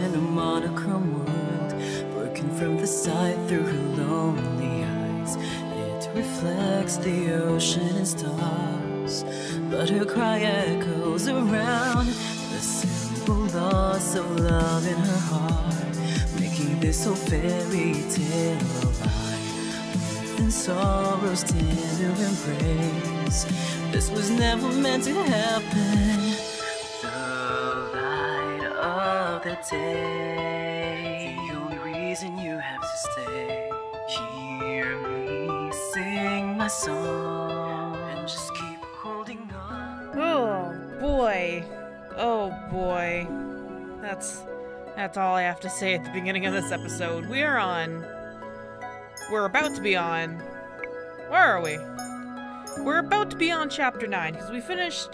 in a monochrome world, working from the side through her lonely eyes. It reflects the ocean and stars, but her cry echoes around the simple loss of love in her heart, making this whole fairy tale alive. And sorrow's tender embrace, this was never meant to happen. The light of the day, the only reason you have to stay. Hear me sing my song and just keep holding on. Oh boy. Oh boy. That's all I have to say at the beginning of this episode. We're about to be on... Where are we? We're about to be on chapter 9, because we finished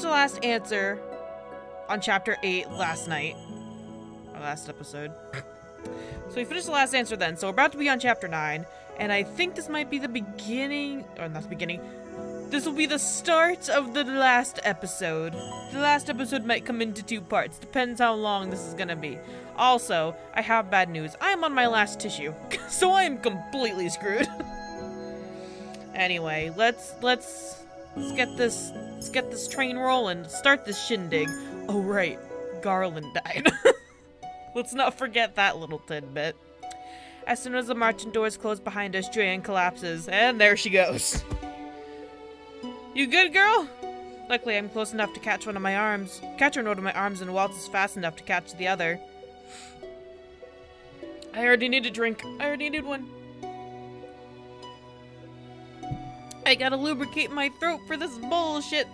the last answer on chapter 8 last night. Our last episode. So we finished the last answer then, so we're about to be on chapter 9, and I think this might be the beginning, or not the beginning, this will be the start of the last episode. The last episode might come into 2 parts, depends how long this is gonna be. Also, I have bad news. I am on my last tissue, so I am completely screwed. Anyway, let's get this train rolling. Start this shindig. Oh right, Garland died. Let's not forget that little tidbit. As soon as the marching doors close behind us, Julianne collapses, and there she goes. You good, girl? Luckily, I'm close enough to catch her in one of my arms, and Waltz is fast enough to catch the other. I already need a drink. I already need one. I gotta lubricate my throat for this bullshit.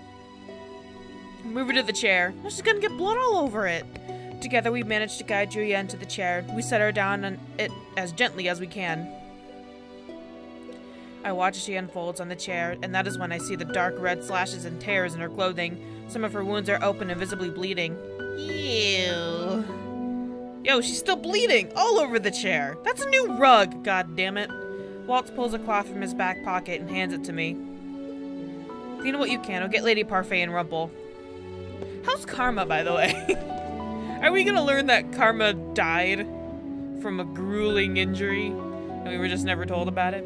Move her to the chair. She's gonna get blood all over it. Together, we managed to guide Julianne to the chair. We set her down on it as gently as we can. I watch as she unfolds on the chair, and that is when I see the dark red slashes and tears in her clothing. Some of her wounds are open and visibly bleeding. Ew. Yo, she's still bleeding all over the chair. That's a new rug, god damn it. Waltz pulls a cloth from his back pocket and hands it to me. Clean what you can. I'll get Lady Parfait and Rumple. How's Karma, by the way? Are we gonna learn that Karma died from a grueling injury and we were just never told about it?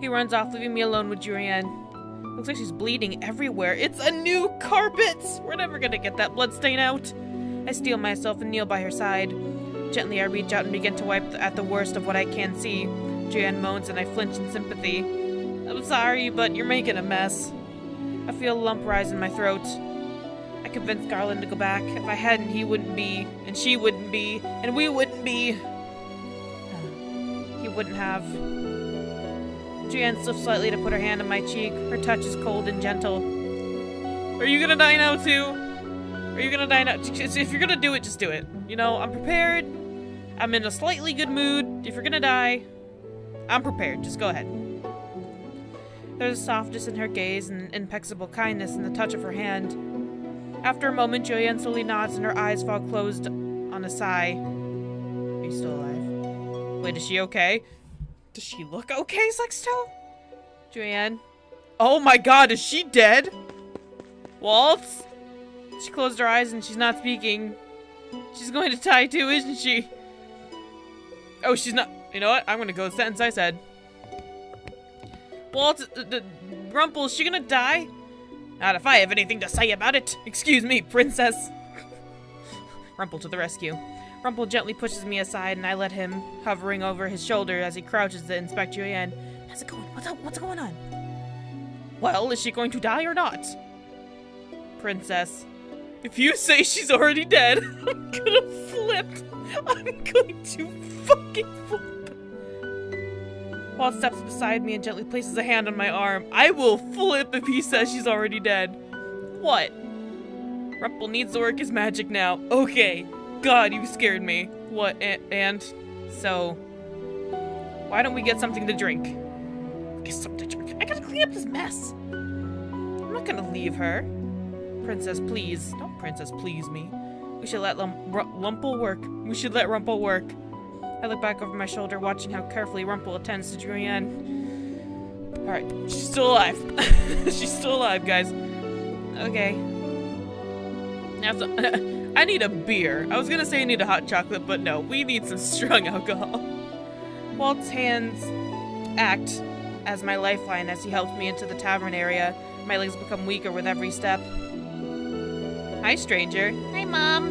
He runs off, leaving me alone with Julianne. Looks like she's bleeding everywhere. It's a new carpet! We're never gonna get that blood stain out. I steel myself and kneel by her side. Gently, I reach out and begin to wipe at the worst of what I can see. Julianne moans and I flinch in sympathy. I'm sorry, but you're making a mess. I feel a lump rise in my throat. I convinced Garland to go back. If I hadn't, he wouldn't be, and she wouldn't be, and we wouldn't be. He wouldn't have. Julianne slips slightly to put her hand on my cheek. Her touch is cold and gentle. Are you gonna die now, too? Are you gonna die now? If you're gonna do it, just do it. You know, I'm prepared. I'm in a slightly good mood. If you're gonna die, I'm prepared. Just go ahead. There's a softness in her gaze and impeccable kindness in the touch of her hand. After a moment, Julianne slowly nods and her eyes fall closed on a sigh. Are you still alive? Wait, is she okay? Does she look okay, Sexto? Julianne? Oh my god, is she dead? Waltz? She closed her eyes and she's not speaking. She's going to die too, isn't she? Oh, she's not. You know what? I'm gonna go with the sentence I said. Waltz, Rumple, is she gonna die? Not if I have anything to say about it. Excuse me, princess. Rumple to the rescue. Rumple gently pushes me aside and I let him, hovering over his shoulder as he crouches to inspect Julianne. How's it going? What's going on? Well, is she going to die or not? Princess. If you say she's already dead, I'm gonna flip. I'm going to fucking flip. Walt steps beside me and gently places a hand on my arm. I will flip if he says she's already dead. What? Rumple needs to work his magic now. Okay. God, you scared me. What? And so, why don't we get something to drink? Get something to drink. I gotta clean up this mess. I'm not gonna leave her. Princess, please. Don't princess please me. We should let Rumple work. We should let Rumple work. I look back over my shoulder, watching how carefully Rumple attends to Julianne. Alright, she's still alive. She's still alive, guys. Okay. I need a beer. I was gonna say I need a hot chocolate, but no, we need some strong alcohol. Walt's hands act as my lifeline as he helps me into the tavern area. My legs become weaker with every step. Hi, stranger. Hi, Mom.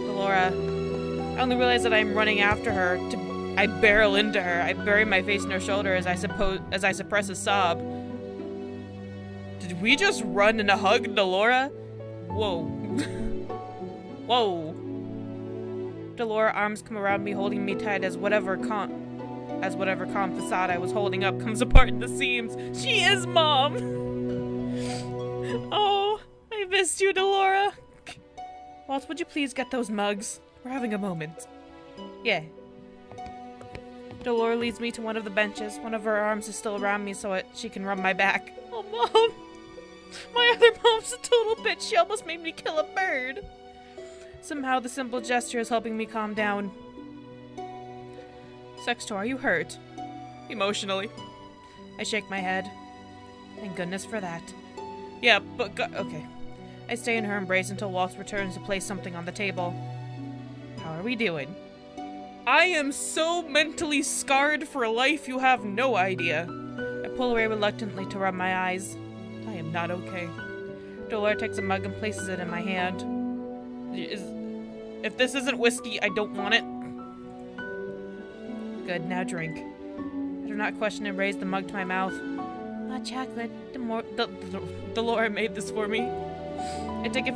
Delora. I only realize that I'm running after her. I barrel into her. I bury my face in her shoulder as I suppress a sob. Did we just run and hug Delora? Whoa. Whoa. Delora arms come around me, holding me tight as whatever calm facade I was holding up comes apart at the seams. She is Mom! Oh, I missed you, Delora. Walt, would you please get those mugs? We're having a moment. Yeah. Delora leads me to one of the benches. One of her arms is still around me so she can rub my back. Oh, Mom! My other mom's a total bitch. She almost made me kill a bird. Somehow the simple gesture is helping me calm down. Sexto, are you hurt? Emotionally. I shake my head. Thank goodness for that. Yeah, but okay. I stay in her embrace until Walt returns to place something on the table. How are we doing? I am so mentally scarred for life you have no idea. I pull away reluctantly to rub my eyes. I am not okay. Delora takes a mug and places it in my hand. If this isn't whiskey, I don't want it. Good, now drink. I do not question and raise the mug to my mouth. Hot chocolate. Delora made this for me. I take a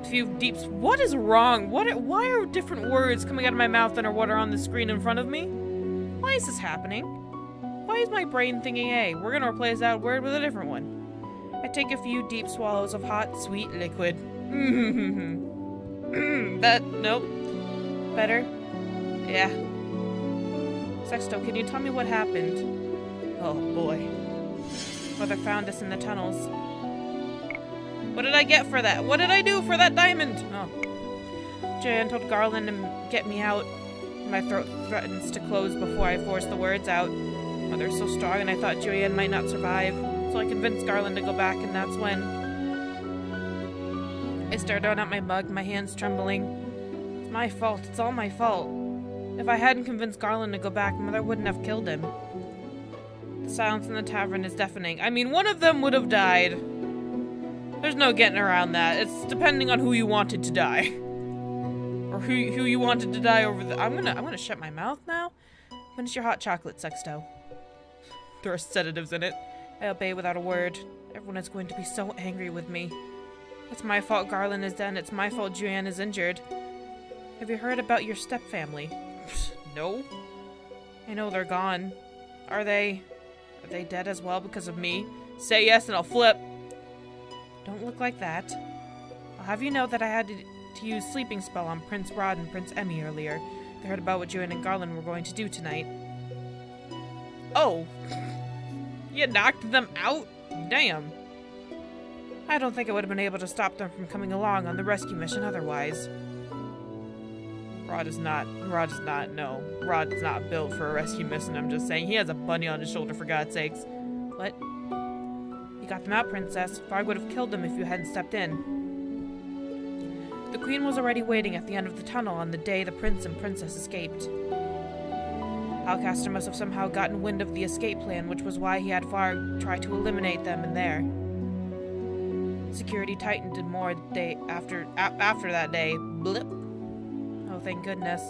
few deeps. What is wrong? Why are different words coming out of my mouth than are what are on the screen in front of me? Why is this happening? Why is my brain thinking, hey, we're gonna replace that word with a different one? I take a few deep swallows of hot, sweet liquid. Nope. Better? Yeah. Sexto, can you tell me what happened? Oh, boy. Mother found us in the tunnels. What did I get for that? What did I do for that diamond? Oh. Joanne told Garland to get me out. My throat threatens to close before I force the words out. Mother's so strong and I thought Joanne might not survive. So I convinced Garland to go back, and that's when I stared down at my mug, my hands trembling. It's my fault. It's all my fault. If I hadn't convinced Garland to go back, Mother wouldn't have killed him. The silence in the tavern is deafening. I mean, one of them would have died. There's no getting around that. It's depending on who you wanted to die. Or who you wanted to die over the— I'm gonna shut my mouth now. Finish your hot chocolate, Sexto. There are sedatives in it. I obey without a word. Everyone is going to be so angry with me. It's my fault Garland is dead. It's my fault Joanne is injured. Have you heard about your stepfamily? No. I know they're gone. Are they dead as well because of me? Say yes and I'll flip. Don't look like that. I'll have you know that I had to use sleeping spell on Prince Rod and Prince Emmy earlier. They heard about what Joanne and Garland were going to do tonight. Oh. You knocked them out? Damn. I don't think I would have been able to stop them from coming along on the rescue mission otherwise. Rod is not built for a rescue mission, I'm just saying. He has a bunny on his shoulder, for God's sakes. What? You got them out, Princess. Varg would have killed them if you hadn't stepped in. The Queen was already waiting at the end of the tunnel on the day the Prince and Princess escaped. Alcaster must have somehow gotten wind of the escape plan, which was why he had Varg try to eliminate them in there. Security tightened and more after that day. Blip. Oh, thank goodness.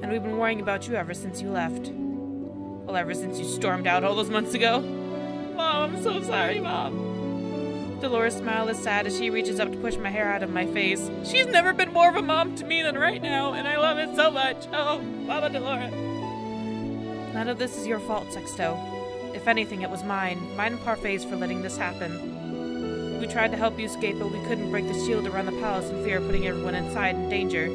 And we've been worrying about you ever since you left. Well, ever since you stormed out all those months ago. Mom, I'm so sorry, Mom. Dolores' smile is sad as she reaches up to push my hair out of my face. She's never been more of a mom to me than right now, and I love it so much. Oh, Mama Dolores. None of this is your fault, Sexto. If anything, it was mine. Mine and Parfait's for letting this happen. We tried to help you escape, but we couldn't break the shield around the palace in fear of putting everyone inside in danger.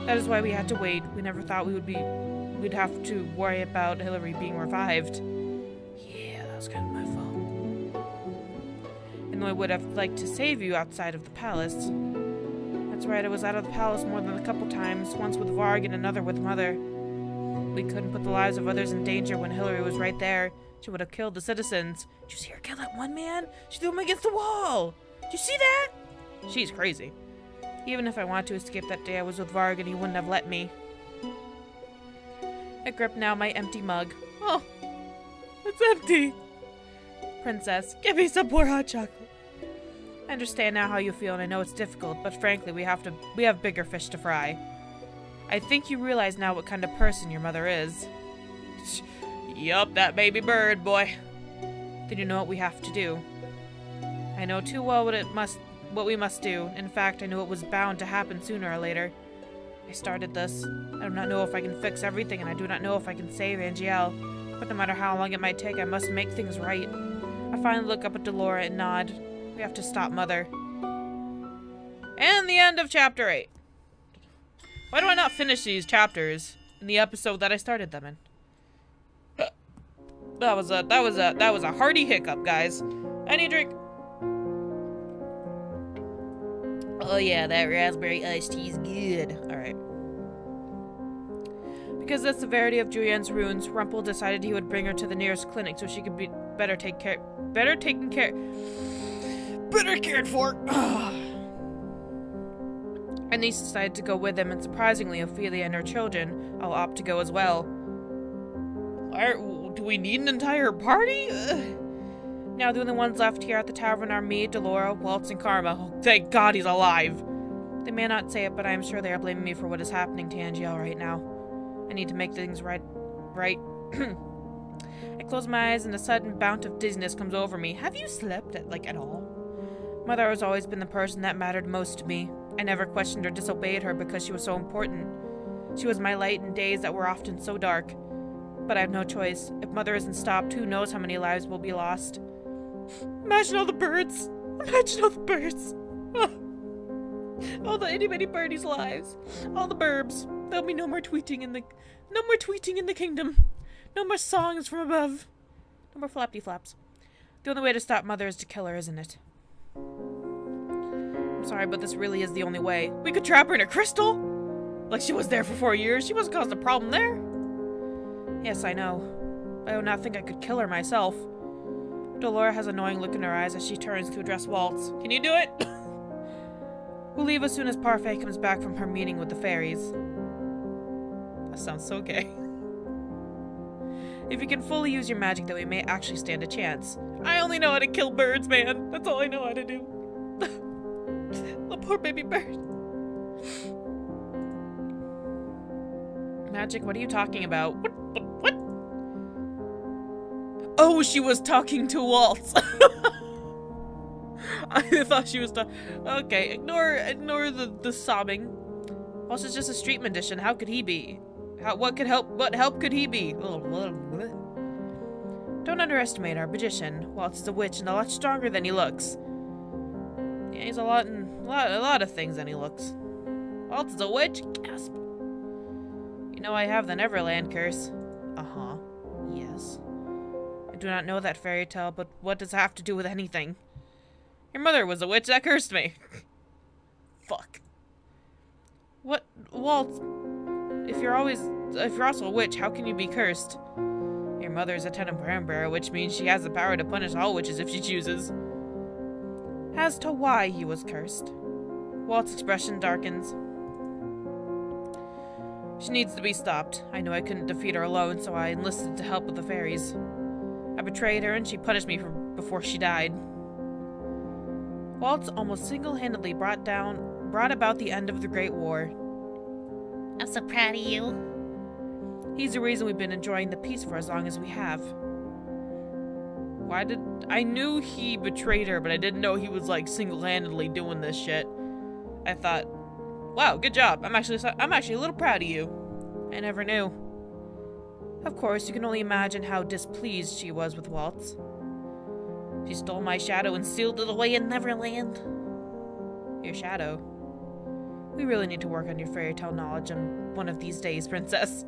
That is why we had to wait. We never thought we'd have to worry about Hillary being revived. Yeah, that was kind of my fault. And I would have liked to save you outside of the palace. That's right, I was out of the palace more than a couple times, once with Varg and another with Mother. We couldn't put the lives of others in danger when Hillary was right there. She would have killed the citizens. Did you see her kill that one man? She threw him against the wall. Did you see that? She's crazy. Even if I wanted to escape that day I was with Varg and he wouldn't have let me. I grip now my empty mug. Oh, it's empty. Princess, give me some more hot chocolate. I understand now how you feel and I know it's difficult, but frankly we have bigger fish to fry. I think you realize now what kind of person your mother is. Yup, that baby bird, boy. Then you know what we have to do. I know too well what we must do. In fact, I knew it was bound to happen sooner or later. I started this. I do not know if I can fix everything, and I do not know if I can save Angel. But no matter how long it might take, I must make things right. I finally look up at Delora and nod. We have to stop Mother. And the end of chapter 8. Why do I not finish these chapters in the episode that I started them in? That was a hearty hiccup, guys. I need a drink. Oh yeah, that raspberry iced tea is good. Alright. Because of the severity of Julian's wounds, Rumpel decided he would bring her to the nearest clinic so she could be better cared for. Anise decided to go with him, and surprisingly, Ophelia and her children all opt to go as well. Do we need an entire party? Now the only ones left here at the tavern are me, Delora, Waltz, and Karma. Oh, thank God he's alive! They may not say it, but I am sure they are blaming me for what is happening to Angel right now. I need to make things right. I close my eyes and a sudden bout of dizziness comes over me. Have you slept at all? Mother has always been the person that mattered most to me. I never questioned or disobeyed her because she was so important. She was my light in days that were often so dark. But I have no choice. If Mother isn't stopped, who knows how many lives will be lost. Imagine all the birds. Imagine all the birds. All the itty-bitty birdies' lives. All the burbs. There'll be no more tweeting in the kingdom. No more songs from above. No more flappy flaps. The only way to stop Mother is to kill her, isn't it? I'm sorry, but this really is the only way. We could trap her in a crystal? Like she was there for 4 years. She wasn't causing a problem there. Yes, I know. I do not think I could kill her myself. Delora has an annoying look in her eyes as she turns to address Waltz. Can you do it? We'll leave as soon as Parfait comes back from her meeting with the fairies. That sounds so gay. If you can fully use your magic, then we may actually stand a chance. I only know how to kill birds, man. That's all I know how to do. The poor baby bird. Magic, what are you talking about? What? Oh, she was talking to Waltz. I thought she was talking. Okay, ignore the sobbing. Waltz is just a street magician. How could he be? What help could he be? Don't underestimate our magician. Waltz is a witch and a lot stronger than he looks. Yeah, he's a lot of things than he looks. Waltz is a witch? Gasp. You know I have the Neverland curse. Uh-huh. Yes. I do not know that fairy tale, but what does it have to do with anything? Your mother was a witch that cursed me. Fuck. What? Waltz, if you're also a witch, how can you be cursed? Your mother is a Tenenbaum, which means she has the power to punish all witches if she chooses. As to why he was cursed, Walt's expression darkens. She needs to be stopped. I knew I couldn't defeat her alone, so I enlisted to help with the fairies. I betrayed her, and she punished me before she died. Waltz almost single-handedly brought about the end of the Great War. I'm so proud of you. He's the reason we've been enjoying the peace for as long as we have. I knew he betrayed her, but I didn't know he was like single-handedly doing this shit. I thought, wow, good job. I'm actually a little proud of you. I never knew. Of course, you can only imagine how displeased she was with Waltz. She stole my shadow and sealed it away in Neverland. Your shadow? We really need to work on your fairy tale knowledge one of these days, Princess.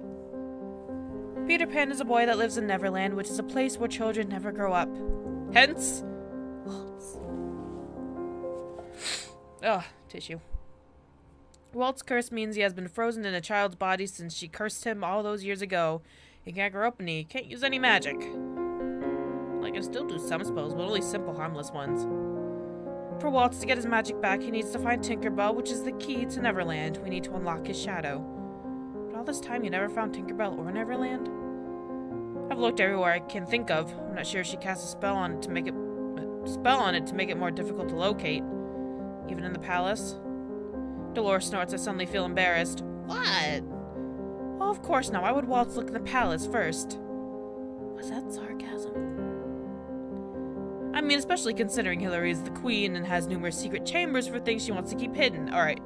Peter Pan is a boy that lives in Neverland, which is a place where children never grow up. Hence, Waltz. Ugh, tissue. Walt's curse means he has been frozen in a child's body since she cursed him all those years ago. He can't grow up and he can't use any magic. can still do some spells, but only simple, harmless ones. For Waltz to get his magic back, he needs to find Tinkerbell, which is the key to Neverland. We need to unlock his shadow. But all this time, you never found Tinkerbell or Neverland? I've looked everywhere I can think of. I'm not sure if she cast a spell on it to make it more difficult to locate. Even in the palace? Dolores snorts. I suddenly feel embarrassed. What? Well, of course not. Why would Waltz look in the palace first? Was that sarcasm? I mean, especially considering Hillary is the queen and has numerous secret chambers for things she wants to keep hidden. Alright,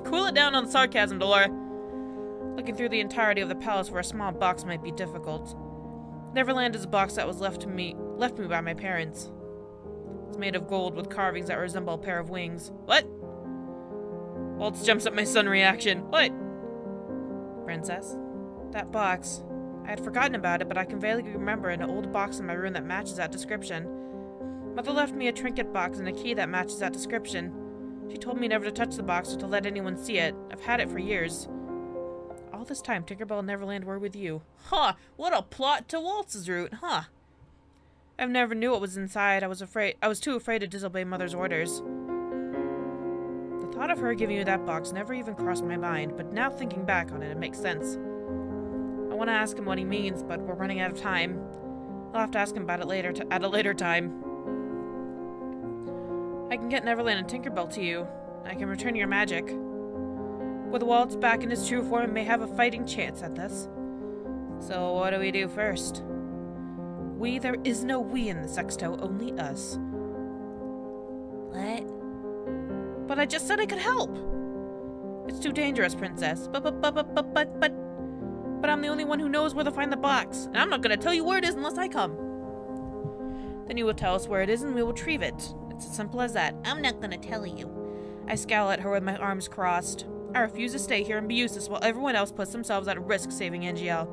cool it down on the sarcasm, Dolores. Looking through the entirety of the palace for a small box might be difficult. Neverland is a box that was left me by my parents. It's made of gold with carvings that resemble a pair of wings. What? Waltz jumps at my sudden reaction. What? Princess? That box. I had forgotten about it, but I can vaguely remember an old box in my room that matches that description. Mother left me a trinket box and a key that matches that description. She told me never to touch the box or to let anyone see it. I've had it for years. All this time, Tinkerbell and Neverland were with you. Huh! What a plot to Waltz's route, huh? I never knew what was inside. I was too afraid to disobey Mother's orders. The thought of her giving you that box never even crossed my mind, but now thinking back on it, it makes sense. I want to ask him what he means, but we're running out of time. I'll have to ask him about it later at a later time. I can get Neverland and Tinkerbell to you. I can return your magic. With Waltz back in his true form, I may have a fighting chance at this. So what do we do first? We? There is no we in the Sexto, only us. What? But I just said I could help! It's too dangerous, Princess. But I'm the only one who knows where to find the box, and I'm not gonna tell you where it is unless I come. Then you will tell us where it is and we will retrieve it. It's as simple as that. I'm not gonna tell you. I scowl at her with my arms crossed. I refuse to stay here and be useless while everyone else puts themselves at risk saving Angel.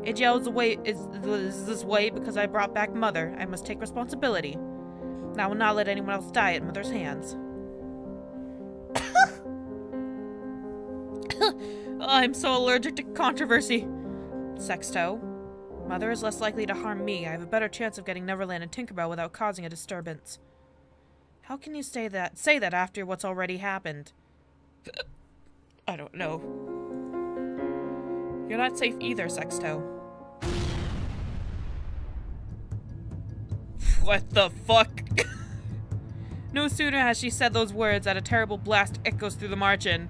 Angel is this way because I brought back Mother. I must take responsibility. And I will not let anyone else die at Mother's hands. Oh, I'm so allergic to controversy. Sexto. Mother is less likely to harm me. I have a better chance of getting Neverland and Tinkerbell without causing a disturbance. How can you say that after what's already happened? I don't know. You're not safe either, Sexto. What the fuck? No sooner has she said those words that a terrible blast echoes through the margin.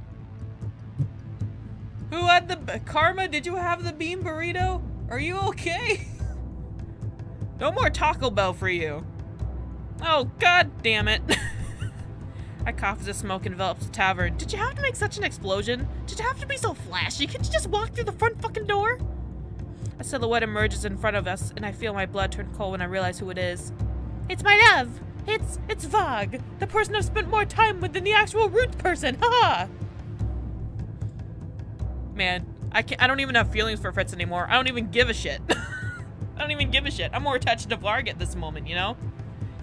Who had the... Karma, did you have the bean burrito? Are you okay? No more Taco Bell for you. Oh, god damn it. I cough as the smoke envelops the tavern. Did you have to make such an explosion? Did you have to be so flashy? Could you just walk through the front fucking door? A silhouette emerges in front of us, and I feel my blood turn cold when I realize who it is. It's my love! It's Vog! The person I've spent more time with than the actual root person! Ha! Man, I don't even have feelings for Fritz anymore. I don't even give a shit. I don't even give a shit. I'm more attached to Varg at this moment, you know?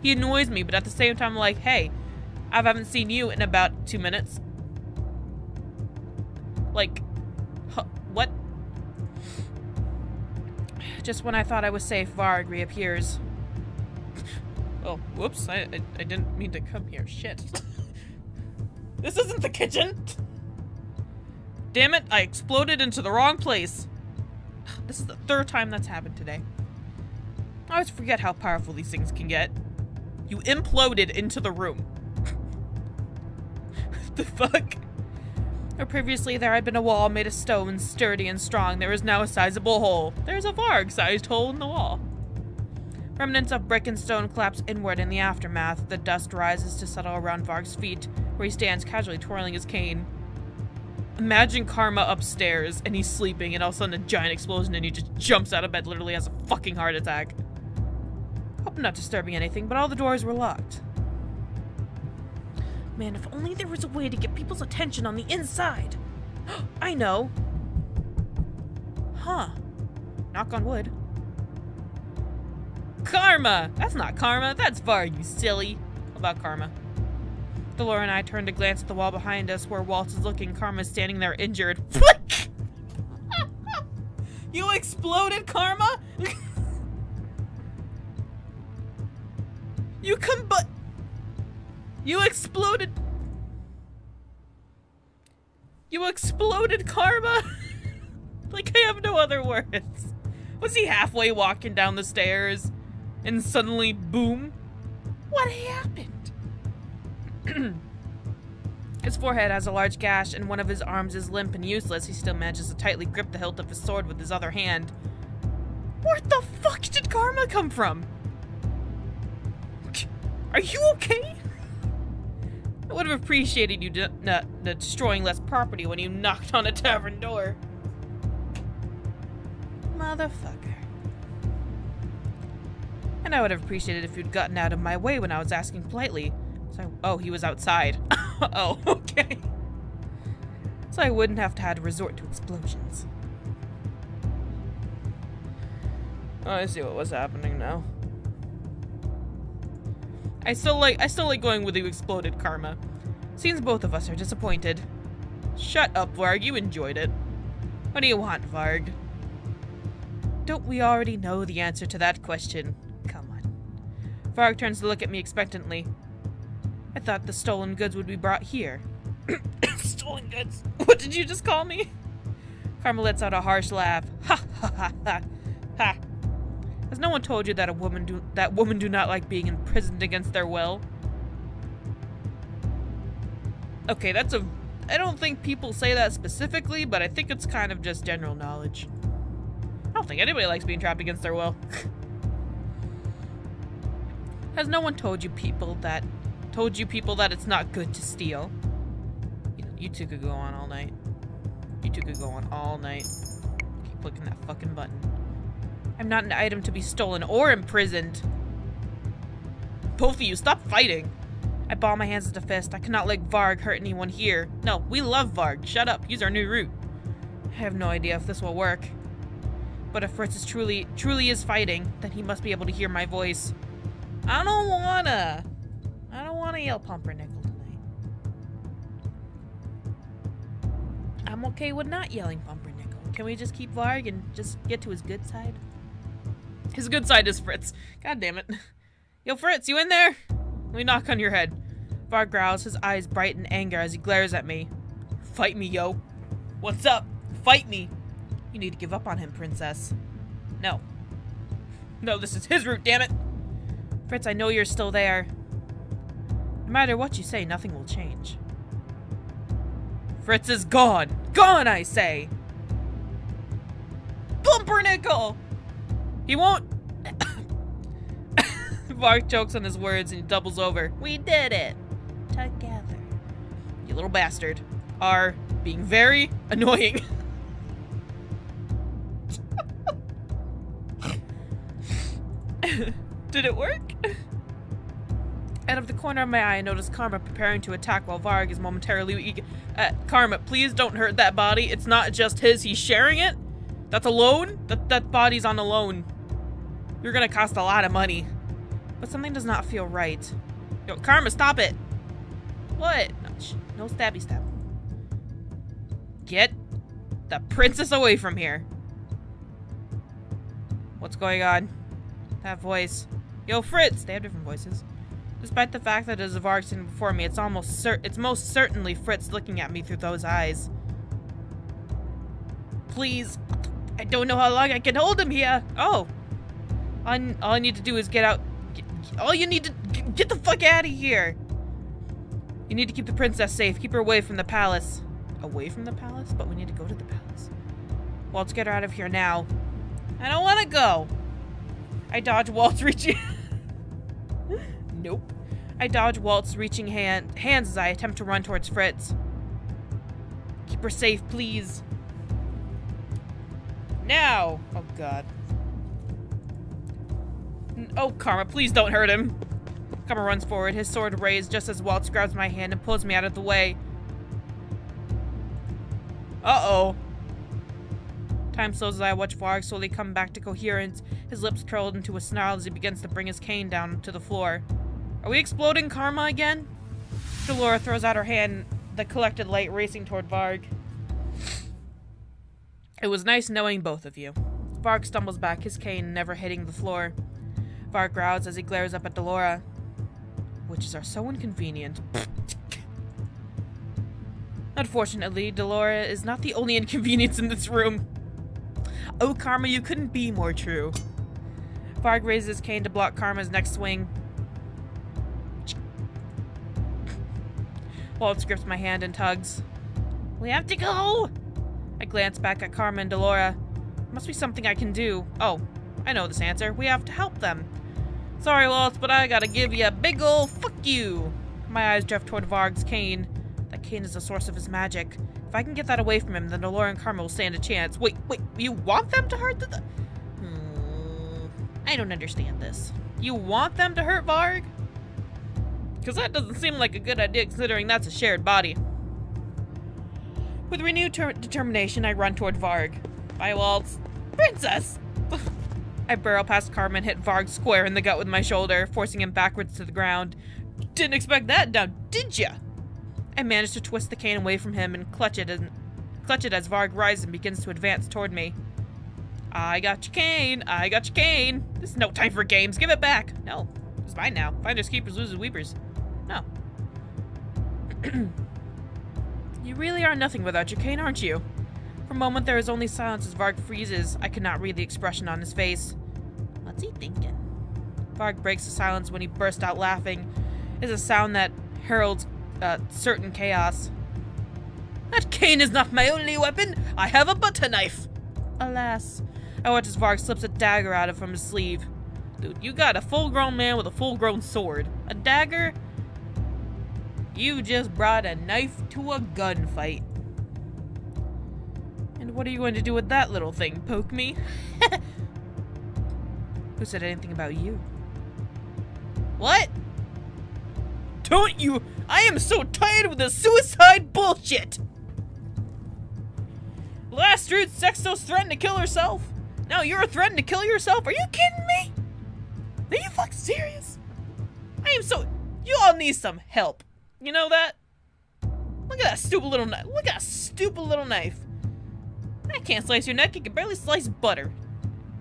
He annoys me, but at the same time, I'm like, hey, I haven't seen you in about 2 minutes. Like, what? Just when I thought I was safe, Varg reappears. Oh, whoops, I didn't mean to come here. Shit. This isn't the kitchen! Damn it, I exploded into the wrong place. This is the 3rd time that's happened today. I always forget how powerful these things can get. You imploded into the room. The fuck? Or previously there had been a wall made of stone, sturdy and strong. There is now a sizable hole. There's a Varg-sized hole in the wall. Remnants of brick and stone collapse inward in the aftermath. The dust rises to settle around Varg's feet, where he stands casually twirling his cane. Imagine Karma upstairs, and he's sleeping, and all of a sudden a giant explosion, and he just jumps out of bed, literally has a fucking heart attack. Hope I'm not disturbing anything, but all the doors were locked. Man, if only there was a way to get people's attention on the inside. I know. Huh. Knock on wood. Karma! That's not Karma, that's Varg, you silly. What about Karma? Delora and I turned to glance at the wall behind us where Waltz is looking. Karma's standing there injured. Flick! You exploded, Karma? You exploded. You exploded karma? Like, I have no other words. Was he halfway walking down the stairs and suddenly, boom? What happened? His forehead has a large gash and one of his arms is limp and useless. He still manages to tightly grip the hilt of his sword with his other hand. Where the fuck did karma come from? Are you okay? I would have appreciated you destroying less property when you knocked on a tavern door. Motherfucker. And I would have appreciated if you'd gotten out of my way when I was asking politely. Oh, he was outside. Oh, okay. So I wouldn't have to resort to explosions. Oh, I see what was happening now. I still like going with you exploded karma. Seems both of us are disappointed. Shut up, Varg. You enjoyed it. What do you want, Varg? Don't we already know the answer to that question? Come on. Varg turns to look at me expectantly. I thought the stolen goods would be brought here. Stolen goods? What did you just call me? Karma lets out a harsh laugh. Ha ha ha ha. Ha. Has no one told you that women do not like being imprisoned against their will? Okay, I don't think people say that specifically, but I think it's kind of just general knowledge. I don't think anybody likes being trapped against their will. Has no one told you people that it's not good to steal? You two could go on all night. You two could go on all night. Keep clicking that fucking button. I'm not an item to be stolen or imprisoned. Both of you, stop fighting. I ball my hands into fist. I cannot let Varg hurt anyone here. No, we love Varg. Shut up. Use our new route. I have no idea if this will work. But if Fritz is truly is fighting, then he must be able to hear my voice. I don't wanna yell Pumpernickel tonight. I'm okay with not yelling Pumpernickel. Can we just keep Varg and just get to his good side? His good side is Fritz. God damn it. Yo, Fritz, you in there? Let me knock on your head. Varg growls, his eyes bright in anger as he glares at me. Fight me, yo. What's up? Fight me. You need to give up on him, princess. No. No, this is his route, damn it. Fritz, I know you're still there. No matter what you say, nothing will change. Fritz is gone. Gone, I say. Pumpernickel! He won't... Varg chokes on his words and he doubles over. We did it. Together. You little bastard. Are being very annoying. Did it work? Out of the corner of my eye, I notice Karma preparing to attack while Varg is momentarily weak. Karma, please don't hurt that body. It's not just his. He's sharing it. That's a loan? That body's on a loan. You're gonna cost a lot of money. But something does not feel right. Yo, Karma, stop it. What? No stabby stab. Get the princess away from here. What's going on? That voice. Yo, Fritz! They have different voices. Despite the fact that it is Varg sitting before me, it's most certainly Fritz looking at me through those eyes. Please. I don't know how long I can hold him here. Oh. All I need to do is get out. All you need to get the fuck out of here. You need to keep the princess safe. Keep her away from the palace. Away from the palace? But we need to go to the palace. Well, let's get her out of here now. I don't want to go. I dodge Walt's reaching... Nope. I dodge Walt's reaching hands as I attempt to run towards Fritz. Keep her safe, please. Now! Oh, God. Oh, Karma, please don't hurt him. Karma runs forward, his sword raised just as Waltz grabs my hand and pulls me out of the way. Uh-oh. Time slows as I watch Varg slowly come back to coherence, his lips curled into a snarl as he begins to bring his cane down to the floor. Are we exploding Karma again? Delora throws out her hand, the collected light racing toward Varg. It was nice knowing both of you. Varg stumbles back, his cane never hitting the floor. Varg growls as he glares up at Delora. witches are so inconvenient. Unfortunately, Delora is not the only inconvenience in this room. Oh, Karma, you couldn't be more true. Varg raises his cane to block Karma's next swing. Waltz grips my hand and tugs. We have to go! I glance back at Karma and Delora. Must be something I can do. Oh, I know this answer. We have to help them. Sorry, Waltz, but I gotta give you a big ol' fuck you. My eyes drift toward Varg's cane. That cane is the source of his magic. If I can get that away from him, then Delora and Karma will stand a chance. Wait, you want them to hurt the... I don't understand this. You want them to hurt Varg? Because that doesn't seem like a good idea considering that's a shared body. With renewed determination, I run toward Varg. Bye, Waltz. Princess! I barrel past Karma and hit Varg square in the gut with my shoulder, forcing him backwards to the ground. Didn't expect that now, did ya? I managed to twist the cane away from him and clutch it as Varg rises and begins to advance toward me. I got your cane! I got your cane! This is no time for games, give it back! No, it's mine now. Finders keepers, losers weepers. No. You really are nothing without your cane, aren't you? For a moment there is only silence as Varg freezes. I could not read the expression on his face. What's he thinking? Varg breaks the silence when he bursts out laughing. It's a sound that heralds certain chaos. That cane is not my only weapon! I have a butter knife! Alas. I watch as Varg slips a dagger out from his sleeve. Dude, you got a full-grown man with a full-grown sword. A dagger? You just brought a knife to a gunfight. And what are you going to do with that little thing? Poke me? Who said anything about you? What? Don't you? I am so tired of the suicide bullshit! Last root Sextos threatened to kill herself. Now you're threatening to kill yourself? Are you kidding me? Are you fucking serious? I am so... You all need some help. You know that? Look at that stupid little knife. Look at that stupid little knife. I can't slice your neck. You can barely slice butter.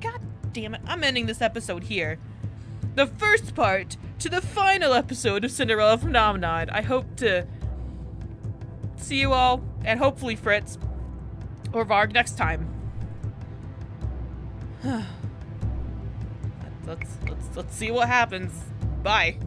God damn it. I'm ending this episode here. The first part to the final episode of Cinderella Phenomenon. I hope to see you all, and hopefully Fritz or Varg next time. Let's see what happens. Bye.